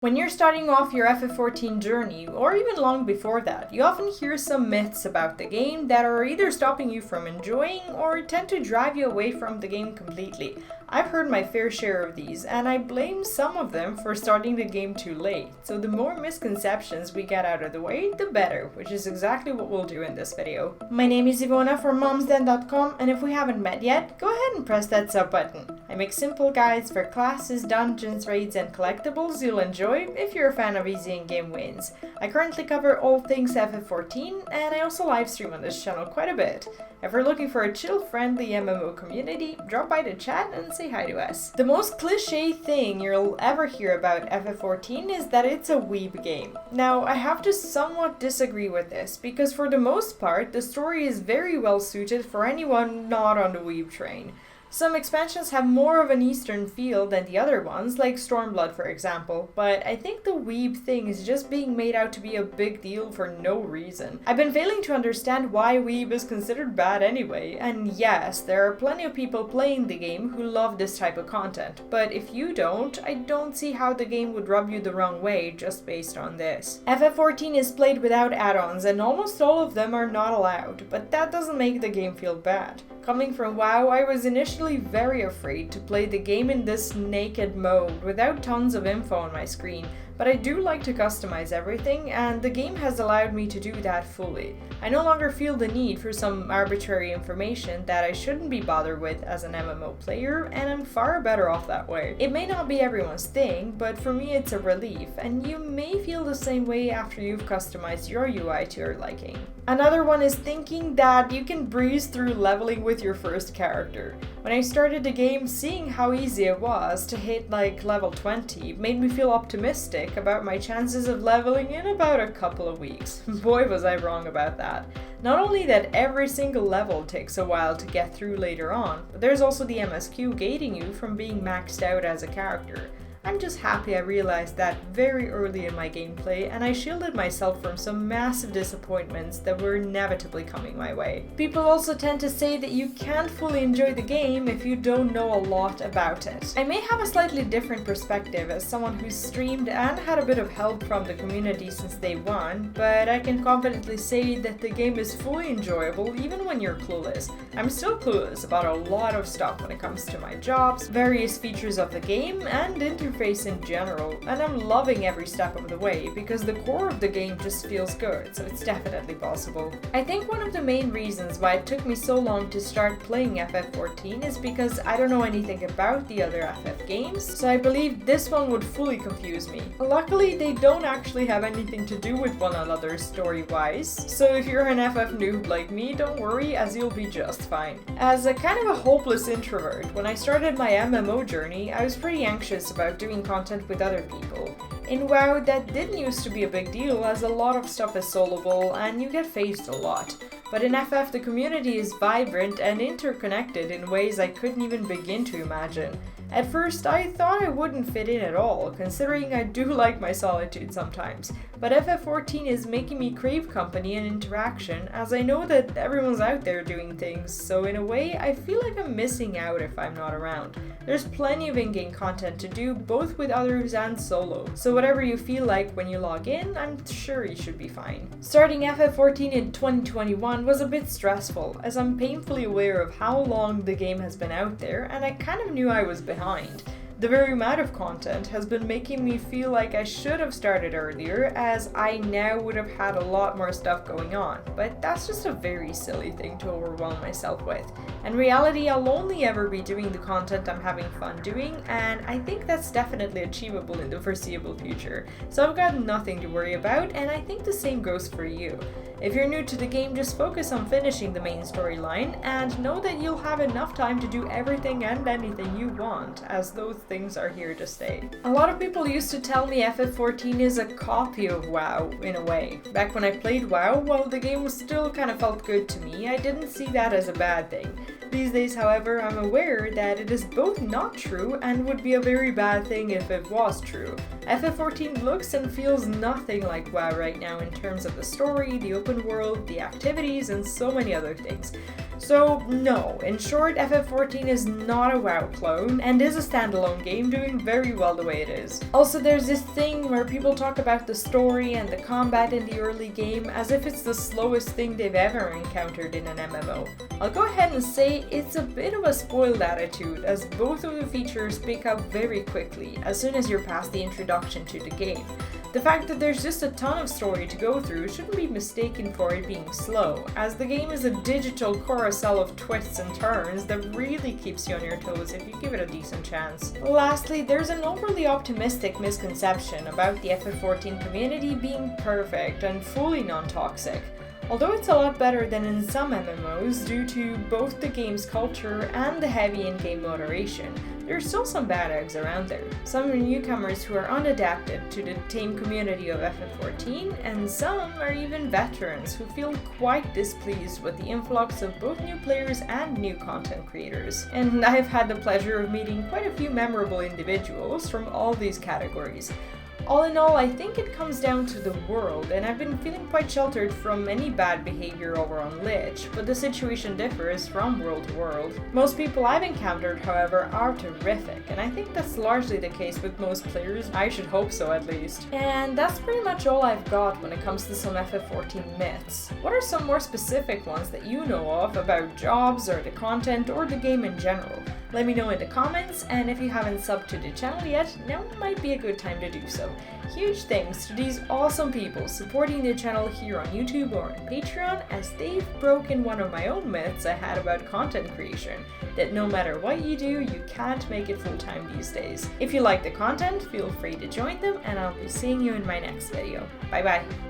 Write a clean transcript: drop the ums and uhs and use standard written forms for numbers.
When you're starting off your FF14 journey, or even long before that, you often hear some myths about the game that are either stopping you from enjoying or tend to drive you away from the game completely. I've heard my fair share of these, and I blame some of them for starting the game too late. So the more misconceptions we get out of the way, the better, which is exactly what we'll do in this video. My name is Ivona from momsden.com, and if we haven't met yet, go ahead and press that sub button. I make simple guides for classes, dungeons, raids, and collectibles you'll enjoy if you're a fan of easy in-game wins. I currently cover all things FF14, and I also live stream on this channel quite a bit. If you're looking for a chill, friendly MMO community, drop by the chat and say hi to us. The most cliché thing you'll ever hear about FF14 is that it's a weeb game. Now, I have to somewhat disagree with this, because for the most part, the story is very well suited for anyone not on the weeb train. Some expansions have more of an Eastern feel than the other ones, like Stormblood for example, but I think the weeb thing is just being made out to be a big deal for no reason. I've been failing to understand why weeb is considered bad anyway, and yes, there are plenty of people playing the game who love this type of content, but if you don't, I don't see how the game would rub you the wrong way just based on this. FF14 is played without add-ons and almost all of them are not allowed, but that doesn't make the game feel bad. Coming from WoW, I was initially very afraid to play the game in this naked mode without tons of info on my screen, but I do like to customize everything, and the game has allowed me to do that fully. I no longer feel the need for some arbitrary information that I shouldn't be bothered with as an MMO player, and I'm far better off that way. It may not be everyone's thing, but for me it's a relief, and you may feel the same way after you've customized your UI to your liking. Another one is thinking that you can breeze through leveling with your first character. When I started the game, seeing how easy it was to hit like level 20 made me feel optimistic about my chances of leveling in about a couple of weeks. Boy was I wrong about that. Not only that every single level takes a while to get through later on, but there's also the MSQ gating you from being maxed out as a character. I'm just happy I realized that very early in my gameplay, and I shielded myself from some massive disappointments that were inevitably coming my way. People also tend to say that you can't fully enjoy the game if you don't know a lot about it. I may have a slightly different perspective as someone who's streamed and had a bit of help from the community since day one, but I can confidently say that the game is fully enjoyable even when you're clueless. I'm still clueless about a lot of stuff when it comes to my jobs, various features of the game, and interface in general, and I'm loving every step of the way because the core of the game just feels good, so it's definitely possible. I think one of the main reasons why it took me so long to start playing FF14 is because I don't know anything about the other FF games, so I believe this one would fully confuse me. Luckily, they don't actually have anything to do with one another story-wise, so if you're an FF noob like me, don't worry, as you'll be just fine. As a kind of a hopeless introvert, when I started my MMO journey, I was pretty anxious about doing content with other people. In WoW, that didn't used to be a big deal as a lot of stuff is soloable and you get phased a lot. But in FF, the community is vibrant and interconnected in ways I couldn't even begin to imagine. At first, I thought I wouldn't fit in at all, considering I do like my solitude sometimes. But FF14 is making me crave company and interaction, as I know that everyone's out there doing things, so in a way, I feel like I'm missing out if I'm not around. There's plenty of in-game content to do, both with others and solo, so whatever you feel like when you log in, I'm sure you should be fine. Starting FF14 in 2021 was a bit stressful, as I'm painfully aware of how long the game has been out there, and I kind of knew I was behind. The very amount of content has been making me feel like I should have started earlier, as I now would have had a lot more stuff going on, but that's just a very silly thing to overwhelm myself with. In reality, I'll only ever be doing the content I'm having fun doing, and I think that's definitely achievable in the foreseeable future, so I've got nothing to worry about, and I think the same goes for you. If you're new to the game, just focus on finishing the main storyline, and know that you'll have enough time to do everything and anything you want, as those things are here to stay. A lot of people used to tell me FF14 is a copy of WoW, in a way. Back when I played WoW, while the game still kind of felt good to me, I didn't see that as a bad thing. These days, however, I'm aware that it is both not true and would be a very bad thing if it was true. FF14 looks and feels nothing like WoW right now in terms of the story, the open world, the activities, and so many other things. So no, in short, FF14 is not a WoW clone and is a standalone game doing very well the way it is. Also, there's this thing where people talk about the story and the combat in the early game as if it's the slowest thing they've ever encountered in an MMO. I'll go ahead and say it's a bit of a spoiled attitude, as both of the features pick up very quickly as soon as you're past the introduction to the game. The fact that there's just a ton of story to go through shouldn't be mistaken for it being slow, as the game is a digital carousel of twists and turns that really keeps you on your toes if you give it a decent chance. Lastly, there's an overly optimistic misconception about the FF14 community being perfect and fully non-toxic. Although it's a lot better than in some MMOs due to both the game's culture and the heavy in-game moderation, there's still some bad eggs around there. Some are newcomers who are unadapted to the tame community of FF14, and some are even veterans who feel quite displeased with the influx of both new players and new content creators. And I've had the pleasure of meeting quite a few memorable individuals from all these categories. All in all, I think it comes down to the world, and I've been feeling quite sheltered from any bad behavior over on Lich, but the situation differs from world to world. Most people I've encountered, however, are terrific, and I think that's largely the case with most players. I should hope so, at least. And that's pretty much all I've got when it comes to some FF14 myths. What are some more specific ones that you know of about jobs or the content or the game in general? Let me know in the comments, and if you haven't subbed to the channel yet, now might be a good time to do so. Huge thanks to these awesome people supporting the channel here on YouTube or on Patreon, as they've broken one of my own myths I had about content creation, that no matter what you do, you can't make it full-time these days. If you like the content, feel free to join them, and I'll be seeing you in my next video. Bye bye!